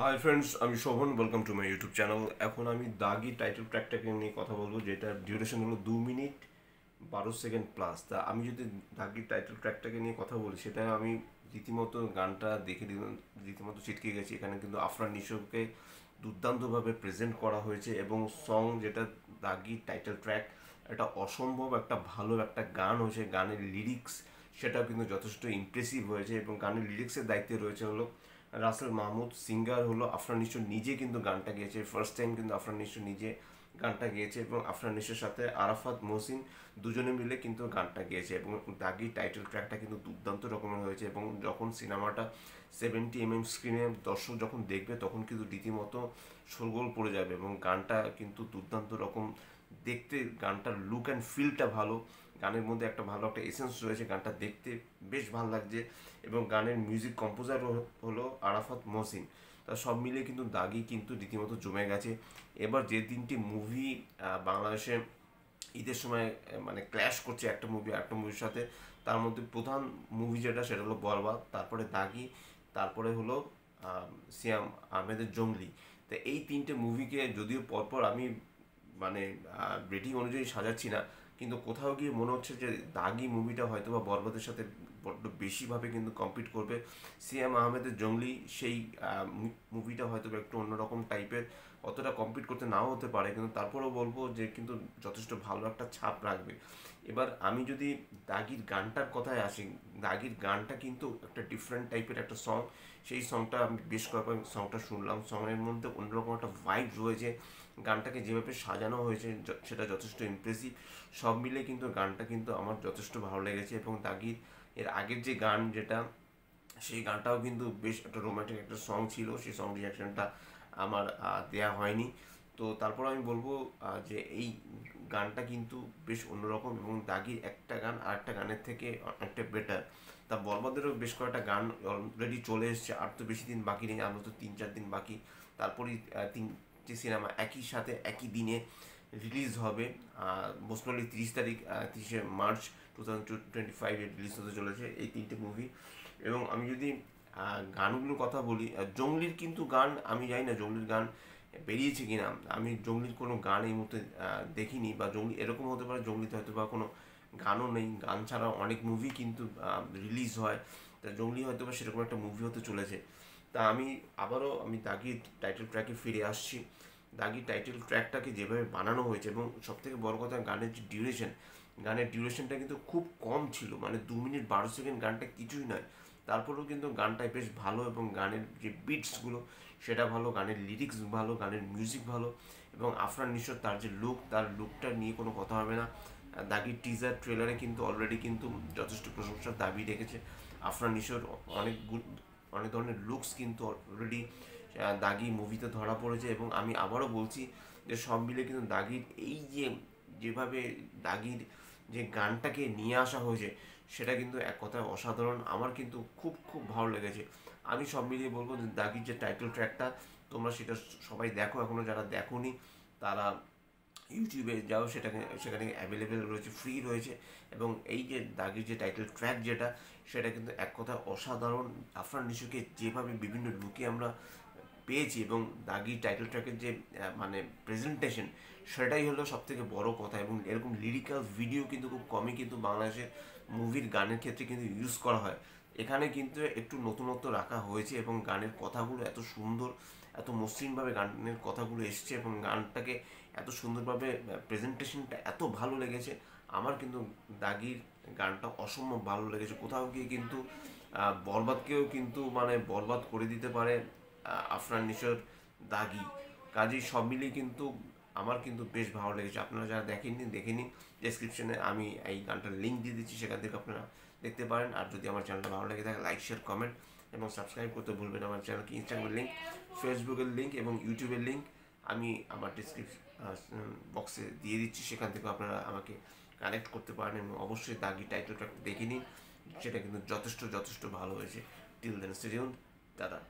High friends, আমি Shovan. Welcome to my YouTube channel. এখন আমি দাগি টাইটেল ট্র্যাকটাকে নিয়ে কথা বলবো, যেটার ডিউরেশন হলো 2 মিনিট 12 সেকেন্ড প্লাস। তা আমি যদি দাগি টাইটেল ট্র্যাকটাকে নিয়ে কথা বলি, সেটা আমি রীতিমতো গানটা দেখে রীতিমতো ছিটকে গেছি। এখানে কিন্তু আফরান নিশোকে দুর্দান্তভাবে প্রেজেন্ট করা হয়েছে এবং সং যেটা দাগি টাইটেল ট্র্যাক, এটা অসম্ভব একটা ভালো একটা গান হয়েছে। গানের লিরিক্স সেটাও কিন্তু যথেষ্ট ইমপ্রেসিভ হয়েছে এবং গানের লিরিক্সের দায়িত্বে রয়েছে হলো রাসেল মাহমুদ। সিঙ্গার হলো আফরান নিশো নিজে কিন্তু গানটা গেয়েছে, ফার্স্ট টাইম কিন্তু আফরান নিশো নিজে গানটা গেয়েছে এবং আফরান নিশোর সাথে আরাফাত মহসিন দুজনে মিলে কিন্তু গানটা গেয়েছে এবং দাগি টাইটেল ট্র্যাকটা কিন্তু দুর্দান্ত রকমের হয়েছে। এবং যখন সিনেমাটা 70 mm স্ক্রিনে দর্শক যখন দেখবে, তখন কিন্তু রীতিমতো শোরগোল পড়ে যাবে এবং গানটা কিন্তু দুর্দান্ত রকম দেখতে। গানটার লুক অ্যান্ড ফিলটা ভালো, গানের মধ্যে একটা ভালো একটা এসেন্স রয়েছে, গানটা দেখতে বেশ ভালো লাগছে। এবং গানের মিউজিক কম্পোজার হলো আরাফাত মহসিন। তা সব মিলিয়ে কিন্তু দাগি কিন্তু রীতিমতো জমে গেছে। এবার যে তিনটি মুভি বাংলাদেশে ঈদের সময় মানে ক্ল্যাশ করছে একটা মুভি একটা মুভির সাথে, তার মধ্যে প্রধান মুভি যেটা সেটা হলো বরবাদ, তারপরে দাগি, তারপরে হলো সিয়াম আহমেদের জঙ্গলি। তো এই তিনটে মুভিকে যদিও পরপর আমি মানে রেটিং অনুযায়ী সাজাচ্ছি না, কিন্তু কোথাও গিয়ে মনে হচ্ছে যে দাগি মুভিটা হয়তো বা বরবাদের সাথে বড্ড বেশিভাবে কিন্তু কম্পিট করবে। সিয়াম আহমেদের জঙ্গলি সেই মুভিটা হয়তো বা একটু অন্যরকম টাইপের, অতটা কম্পিট করতে নাও হতে পারে, কিন্তু তারপরেও বলবো যে কিন্তু যথেষ্ট ভালো একটা ছাপ রাখবে। এবার আমি যদি দাগির গানটার কথায় আসি, দাগির গানটা কিন্তু একটা ডিফারেন্ট টাইপের একটা সং। সেই সংটা আমি বেশ কয়েকবার সংটা শুনলাম, সঙের মধ্যে অন্যরকম একটা ভাইব রয়েছে। গানটাকে যেভাবে সাজানো হয়েছে সেটা যথেষ্ট ইমপ্রেসিভ। সব মিলে কিন্তু গানটা কিন্তু আমার যথেষ্ট ভালো লেগেছে। এবং দাগির এর আগের যে গান যেটা, সেই গানটাও কিন্তু বেশ একটা রোমান্টিক একটা সং ছিল, সেই সং রিয়াকশনটা আমার দেয়া হয়নি। তো তারপর আমি বলবো যে এই গানটা কিন্তু বেশ অন্যরকম এবং দাগির একটা গান আর একটা গানের থেকে অনেকটা বেটার। তা বরবাদেরও বেশ কয়েকটা গান অলরেডি চলে এসছে, আর তো বেশি দিন বাকি নেই, আমরা তো 3-4 দিন বাকি। তারপরই তিনটি সিনেমা একই সাথে একই দিনে রিলিজ হবে। মোস্ট প্রবাবলি 30 তারিখ, 30শে মার্চ 2025 রিলিজ হতে চলেছে এই তিনটে মুভি। এবং আমি যদি গানগুলোর কথা বলি, জঙ্গলির কিন্তু গান আমি জানি না জঙ্গলির গান বেরিয়েছে কিনা। আমি জঙ্গলির কোনো গান এই মুহূর্তে দেখিনি, বা জঙ্গলি এরকম হতে পারে জঙ্গলিতে হয়তো বা কোনো গানও নেই, গান ছাড়া অনেক মুভি কিন্তু রিলিজ হয়। তা জঙ্গলি হয়তো বা সেরকম একটা মুভি হতে চলেছে। তা আমি দাগি টাইটেল ট্র্যাকে ফিরে আসছি। দাগি টাইটেল ট্র্যাকটাকে যেভাবে বানানো হয়েছে এবং সবথেকে বড় কথা গানের যে ডিউরেশন, গানের ডিউরেশনটা কিন্তু খুব কম ছিল, মানে 2 মিনিট 12 সেকেন্ড, গানটা কিছুই নয়। তারপরেও কিন্তু গানটাই বেশ ভালো এবং গানের যে বিটসগুলো সেটা ভালো, গানের লিরিক্স ভালো, গানের মিউজিক ভালো। এবং আফরান নিশোর তার যে লুক, তার লুকটা নিয়ে কোনো কথা হবে না। দাগির টিজার ট্রেলারে কিন্তু অলরেডি কিন্তু যথেষ্ট প্রশংসার দাবি রেখেছে আফরান নিশোর। অনেক অনেক ধরনের লুকস কিন্তু অলরেডি দাগি মুভিতে ধরা পড়েছে। এবং আমি আবারও বলছি যে সব মিলে কিন্তু দাগির এই যে যেভাবে দাগির যে গানটাকে নিয়ে আসা হয়েছে, সেটা কিন্তু এক কথায় অসাধারণ। আমার কিন্তু খুব খুব ভালো লেগেছে। আমি সব মিলিয়ে বলবো যে দাগির যে টাইটেল ট্র্যাকটা, তোমরা সেটা সবাই দেখো, এখনও যারা দেখোনি তারা ইউটিউবে যাও, সেখানে অ্যাভেলেবেল রয়েছে, ফ্রি রয়েছে। এবং এই যে দাগির যে টাইটেল ট্র্যাক যেটা, সেটা কিন্তু এক কথা অসাধারণ। আফরান নিশোকে যেভাবে বিভিন্ন লুকে আমরা পেয়েছি এবং দাগি টাইটেল ট্র্যাকের যে মানে প্রেজেন্টেশন, সেটাই হলো সব থেকে বড় কথা। এবং এরকম লিরিক্যাল ভিডিও কিন্তু খুব কমই কিন্তু বাংলাদেশের মুভির গানের ক্ষেত্রে কিন্তু ইউজ করা হয়। এখানে কিন্তু একটু নতুনত্ব রাখা হয়েছে এবং গানের কথাগুলো এত সুন্দর, এত মসৃণভাবে গানের কথাগুলো এসছে এবং গানটাকে এত সুন্দরভাবে প্রেজেন্টেশনটা এত ভালো লেগেছে। আমার কিন্তু দাগির গানটা অসম্ভব ভালো লেগেছে। কোথাও গিয়ে কিন্তু বরবাদকেও কিন্তু মানে বরবাদ করে দিতে পারে আফরান নিশোর দাগি। কাজেই সব মিলিয়ে কিন্তু আমার কিন্তু বেশ ভালো লেগেছে। আপনারা যারা দেখেননি দেখে নিন, ডেসক্রিপশনে আমি এই গানটার লিঙ্ক দিয়ে দিচ্ছি, সেখান থেকে আপনারা দেখতে পারেন। আর যদি আমার চ্যানেলটা ভালো লেগে থাকে, লাইক শেয়ার কমেন্ট এবং সাবস্ক্রাইব করতে ভুলবেন। আমার চ্যানেলকে ইনস্টাগ্রামের লিঙ্ক, ফেসবুকের লিঙ্ক এবং ইউটিউবের লিঙ্ক আমি আমার ডিসক্রিপশন বক্সে দিয়ে দিচ্ছি, সেখান থেকে আপনারা আমাকে কানেক্ট করতে পারেন। এবং অবশ্যই দাগি টাইটেলটা দেখে নিন, সেটা কিন্তু যথেষ্ট যথেষ্ট ভালো হয়েছে। টিল দেন স্টে টিউনড, দাদা।